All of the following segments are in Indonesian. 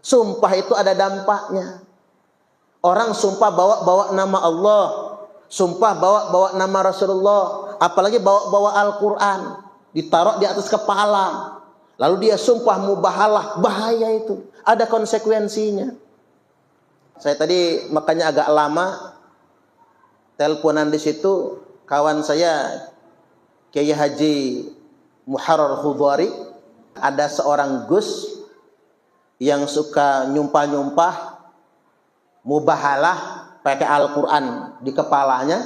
Sumpah itu ada dampaknya. Orang sumpah bawa-bawa nama Allah, sumpah bawa-bawa nama Rasulullah, apalagi bawa-bawa Al-Quran, ditaruh di atas kepala, lalu dia sumpah mubahalah, bahaya itu, ada konsekuensinya. Saya tadi makanya agak lama teleponan di situ, kawan saya Kiai Haji Muharrar Khudwari, ada seorang Gus yang suka nyumpah-nyumpah mubahalah pakai Al-Quran di kepalanya.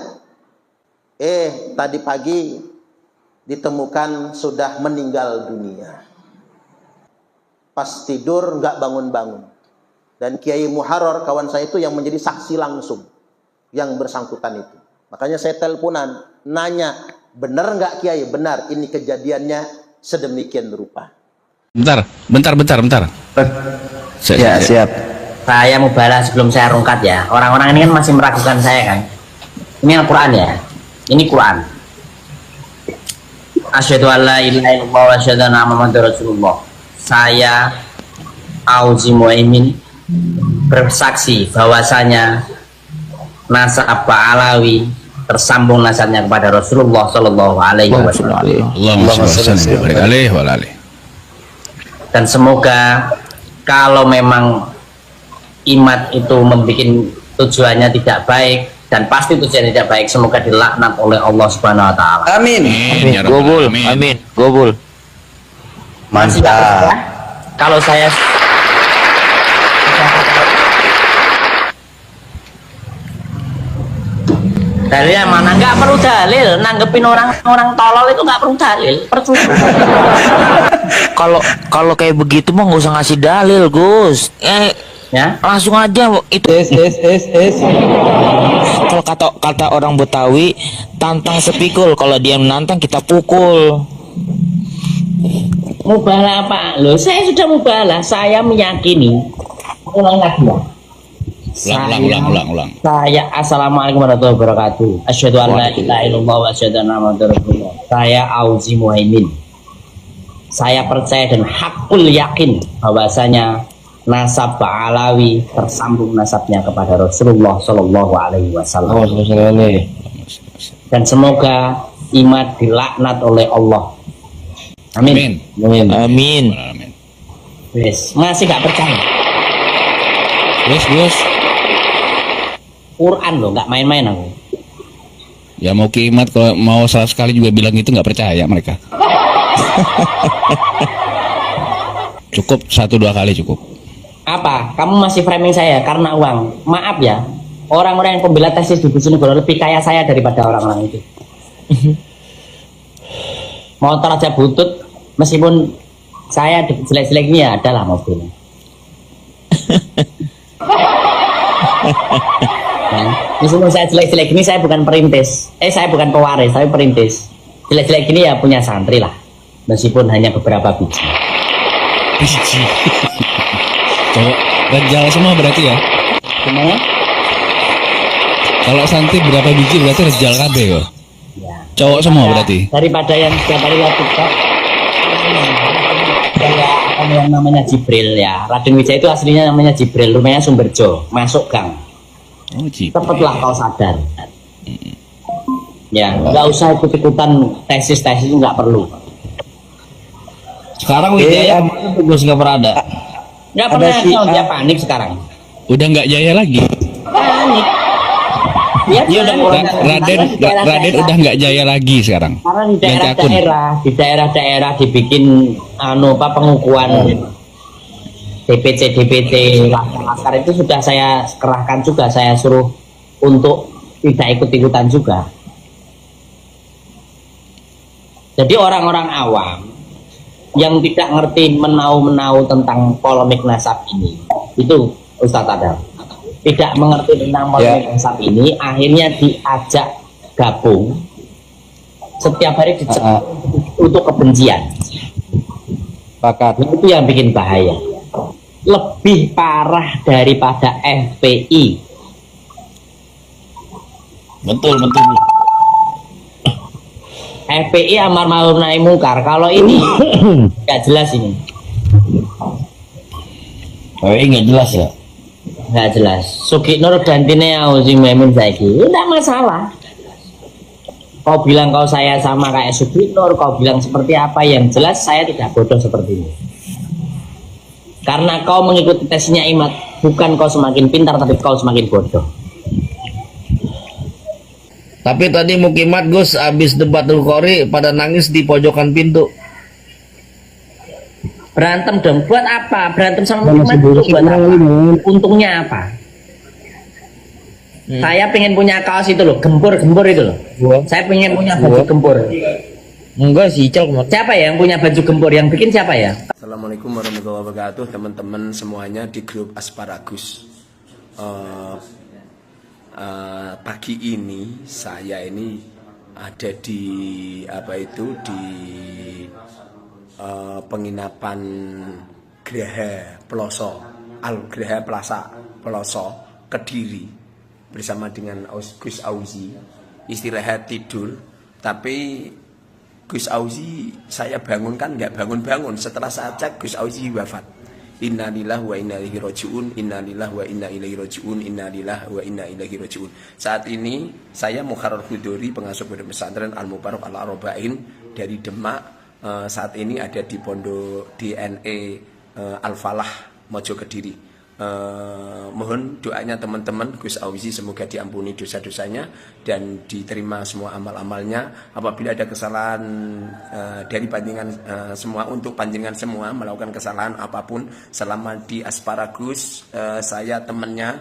Tadi pagi ditemukan sudah meninggal dunia. Pas tidur nggak bangun-bangun. Dan Kiai Muharrar kawan saya itu yang menjadi saksi langsung yang bersangkutan itu. Makanya saya teleponan nanya, benar nggak Kiai? Benar, ini kejadiannya sedemikian rupa. Bentar. Ya, siap. Saya mau balas sebelum saya rungkat ya. Orang-orang ini kan masih meragukan saya kan. Ini Al-Quran ya. Ini Quran. Asyhadu an la ilaha illallah wa asyhadu anna Muhammadar Rasulullah. Saya Auzi Muaimin bersaksi bahwasanya nasab Alawi tersambung nasabnya kepada Rasulullah Shallallahu Alaihi Wasallam. Dan semoga kalau memang imat itu membuat tujuannya tidak baik, dan pasti tujuannya tidak baik, semoga dilaknat oleh Allah Subhanahu Wa Taala. Amin. Gobul. Amin. Gobul. Mantap. Kalau saya dalilnya mana? Nggak perlu dalil, nanggepin orang tolol itu nggak perlu dalil. Kalau kayak begitu mah nggak usah ngasih dalil, Gus. Ya, Langsung aja itu. Kalau kata orang Betawi, tantang sepikul. Kalau dia menantang kita pukul. mubalah apa? Loh, saya sudah mubalah. Saya meyakini. Ulang lagi ya. Ulang. Saya assalamualaikum warahmatullahi wabarakatuh. Asyhadu an la ilaha illallah wa asyhadu anna Muhammadar Rasulullah. Saya Auzi Muaimin. Saya percaya dan hakul yakin bahwasanya nasab Alawi tersambung nasabnya kepada Rasulullah Shallallahu Alaihi Wasallam. Dan semoga imat dilaknat oleh Allah. Amin. Amin. Yes. Masih gak percaya? Yes. Quran loh, nggak main-main aku. Ya mau kiamat, kalau mau 100 kali juga bilang itu nggak percaya mereka. Cukup 1-2 kali cukup. Apa? Kamu masih framing saya karena uang? Maaf ya, orang-orang yang pembela tesis di sini lebih kaya saya daripada orang-orang itu. Motor aja butut, meskipun saya di jelek-jelek ini ya adalah mobilnya. Ya, meskipun saya jelek-jelek ini, saya bukan perintis. Saya bukan pewaris, saya perintis. Jelek-jelek ini ya punya santri lah, meskipun hanya beberapa biji. Cowok rejal semua berarti ya? Gimana? Kalau santri berapa biji berarti rejal kabeh yo. Ya. Cowok semua berarti. Daripada yang setiap hari lihat TikTok, yang namanya Jibril ya. Raden Wijaya itu aslinya namanya Jibril, rumahnya Sumberjo, masuk gang. Oh, Cepatlah kau sadar. Ya, nggak usah ikut-ikutan tesis-tesis, nggak perlu. Sekarang Wijaya Gus nggak pernah ada. Nggak pernah, dia panik sekarang. Udah nggak jaya lagi. Panik. Dia Raden udah nggak jaya lagi sekarang. Karena di daerah-daerah dibikin pengukuhan DPC laskar itu sudah saya kerahkan juga, saya suruh untuk tidak ikut-ikutan juga. Jadi orang-orang awam yang tidak ngerti menau-menau tentang polemik nasab ini, itu Ustadz Adam tidak mengerti tentang polemik nasab ini, akhirnya diajak gabung setiap hari untuk kebencian. Itu yang bikin bahaya, lebih parah daripada FPI. Betul. FPI amar ma'ruf nahi mungkar, kalau ini nggak jelas ini. Oh, nggak jelas ya. Nggak jelas. Sugiknur gantine Auzi Muhaimin saiki. Enggak masalah. Kau bilang kau saya sama kayak Sugiknur, kau bilang seperti apa, yang jelas saya tidak bodoh seperti ini. Karena kau mengikuti tesnya Imat, bukan kau semakin pintar tapi kau semakin bodoh. Tapi tadi Mukimat Gus habis debatul Qori pada nangis di pojokan pintu. Berantem dong, buat apa? Berantem sama Mukimat itu buat apa? Untungnya apa? Saya pengen punya kaos itu loh, gempur-gempur itu loh. Saya pengen punya baju gempur. Enggak sih, Cel. Siapa ya yang punya baju gempur? Yang bikin siapa ya? Assalamualaikum warahmatullahi wabarakatuh, teman-teman semuanya di grup Asparagus. Pagi ini saya ini ada di penginapan Graha Peloso, Graha Plaza Peloso, Kediri, bersama dengan Gus Auzi, istirahat tidur. Tapi Gus Auzi saya bangunkan nggak bangun-bangun. Setelah saya cek, Gus Auzi wafat. Innalillahi wa inna ilaihi rajiun, innalillahi wa inna ilaihi rajiun, innalillahi wa inna ilaihi rajiun. Saat ini saya Mukharrar Hudori, pengasuh Pondok Pesantren Al Mubarak Al Arbain dari Demak. Saat ini ada di Pondok DNE Al Falah Mojo Kediri. Mohon doanya teman-teman Gus Auzi, semoga diampuni dosa-dosanya dan diterima semua amal-amalnya. Apabila ada kesalahan dari panjenengan semua, untuk panjenengan semua melakukan kesalahan apapun selama di Asparagus, saya temannya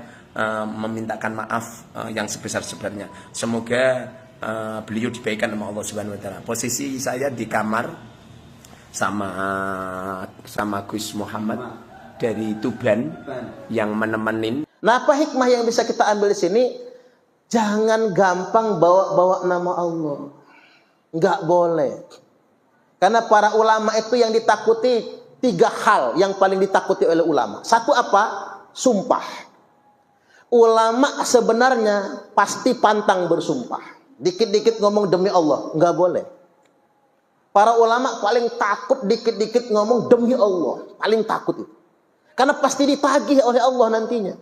memintakan maaf yang sebesar-besarnya. Semoga beliau dibaikan sama Allah Subhanahu wa taala. Posisi saya di kamar sama Gus Muhammad dari Tuban yang menemenin. Nah, apa hikmah yang bisa kita ambil di sini? Jangan gampang bawa-bawa nama Allah. Nggak boleh. Karena para ulama itu yang ditakuti 3 hal yang paling ditakuti oleh ulama. Satu apa? Sumpah. Ulama sebenarnya pasti pantang bersumpah. Dikit-dikit ngomong demi Allah. Nggak boleh. Para ulama paling takut dikit-dikit ngomong demi Allah. Paling takut itu. Karena pasti ditagih oleh Allah nantinya.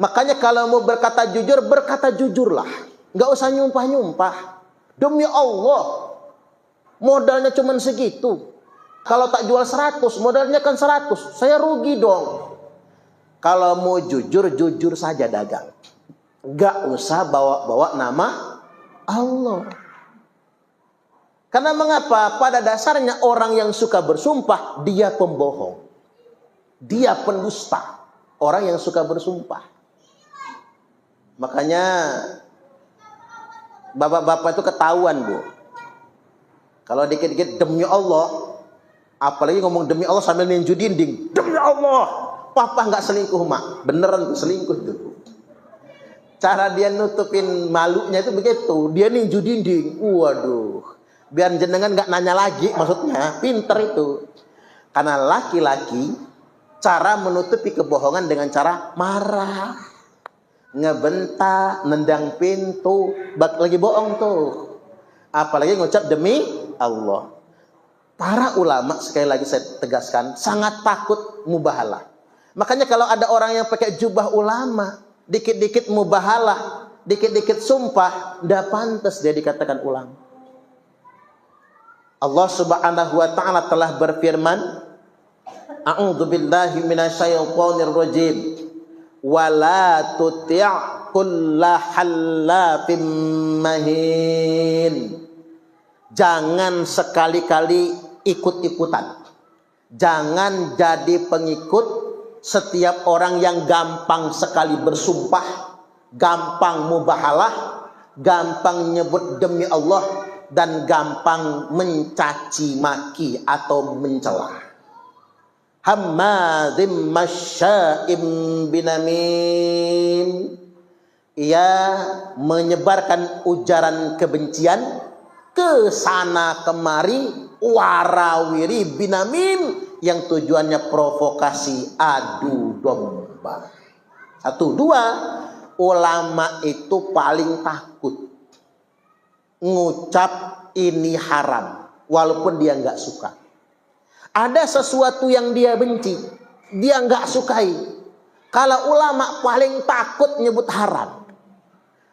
Makanya kalau mau berkata jujur, berkata jujurlah. Nggak usah nyumpah-nyumpah. Demi Allah. Modalnya cuma segitu. Kalau tak jual 100, modalnya kan 100. Saya rugi dong. Kalau mau jujur, jujur saja dagang. Nggak usah bawa-bawa nama Allah. Karena mengapa? Pada dasarnya orang yang suka bersumpah, dia pembohong. Dia pendusta, orang yang suka bersumpah. Makanya bapak-bapak itu ketahuan, Bu. Kalau dikit-dikit demi Allah, apalagi ngomong demi Allah sambil ninju dinding, demi Allah, papa nggak selingkuh, mak. Beneran selingkuh itu. Cara dia nutupin malunya itu begitu, dia ninju dinding. Waduh, biar jenengan nggak nanya lagi, maksudnya pinter itu. Karena laki-laki cara menutupi kebohongan dengan cara marah, ngebentak, nendang pintu, lagi bohong tuh. Apalagi ngucap demi Allah. Para ulama, sekali lagi saya tegaskan, sangat takut mubahalah. Makanya kalau ada orang yang pakai jubah ulama, dikit-dikit mubahalah, dikit-dikit sumpah, ndak pantas dia dikatakan ulama. Allah Subhanahu wa taala telah berfirman, A'udzu billahi minasyaitonir rajim. Wala tuti' kullahallafim mahin. Jangan sekali-kali ikut-ikutan. Jangan jadi pengikut setiap orang yang gampang sekali bersumpah, gampang mubahalah, gampang nyebut demi Allah, dan gampang mencaci maki atau mencela. Hammadzim masya'im binamim. Ia menyebarkan ujaran kebencian ke sana kemari, warawiri binamim, yang tujuannya provokasi, adu domba. 1, 2, ulama itu paling takut ngucap ini haram walaupun dia nggak suka. Ada sesuatu yang dia benci, dia nggak sukai. Kalau ulama paling takut nyebut haram.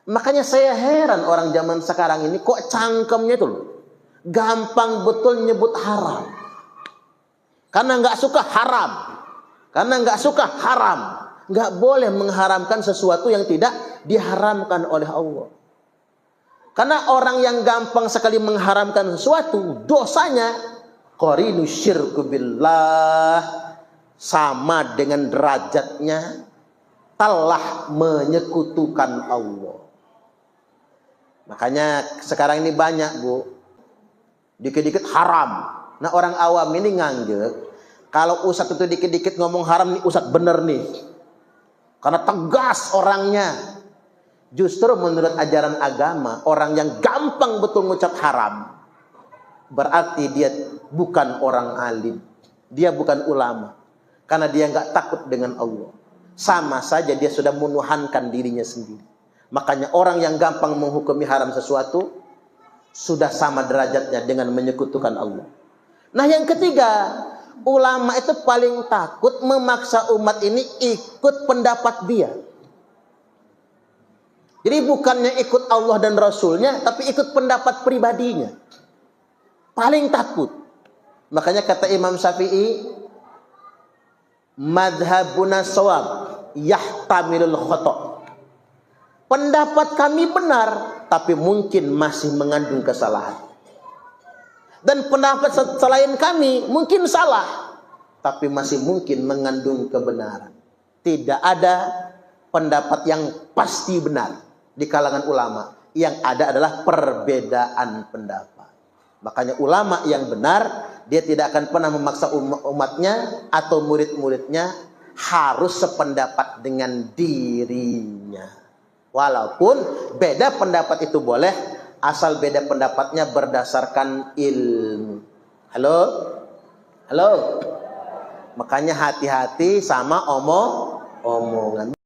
Makanya saya heran orang zaman sekarang ini kok cangkemnya itu loh, gampang betul nyebut haram. Karena nggak suka haram. Karena nggak suka haram. Nggak boleh mengharamkan sesuatu yang tidak diharamkan oleh Allah. Karena orang yang gampang sekali mengharamkan sesuatu, dosanya qarinu syirku billah, sama dengan derajatnya telah menyekutukan Allah. Makanya sekarang ini banyak, Bu, dikit-dikit haram. Nah, orang awam ini nganggep kalau ustadz itu dikit-dikit ngomong haram, nih ustadz bener nih, karena tegas orangnya. Justru menurut ajaran agama, orang yang gampang betul ngucap haram, berarti dia bukan orang alim, dia bukan ulama, karena dia nggak takut dengan Allah. Sama saja dia sudah menuhankan dirinya sendiri. Makanya orang yang gampang menghukumi haram sesuatu sudah sama derajatnya dengan menyekutukan Allah. Nah, yang ketiga, ulama itu paling takut memaksa umat ini ikut pendapat dia. Jadi bukannya ikut Allah dan Rasulnya, tapi ikut pendapat pribadinya. Paling takut. Makanya kata Imam Syafi'i, madhabuna shawab yahtamilul khata'. Pendapat kami benar, tapi mungkin masih mengandung kesalahan. Dan pendapat selain kami mungkin salah, tapi masih mungkin mengandung kebenaran. Tidak ada pendapat yang pasti benar di kalangan ulama. Yang ada adalah perbedaan pendapat. Makanya ulama yang benar, dia tidak akan pernah memaksa umatnya atau murid-muridnya harus sependapat dengan dirinya. Walaupun beda pendapat itu boleh, asal beda pendapatnya berdasarkan ilmu. Halo? Halo? Makanya hati-hati sama omongan.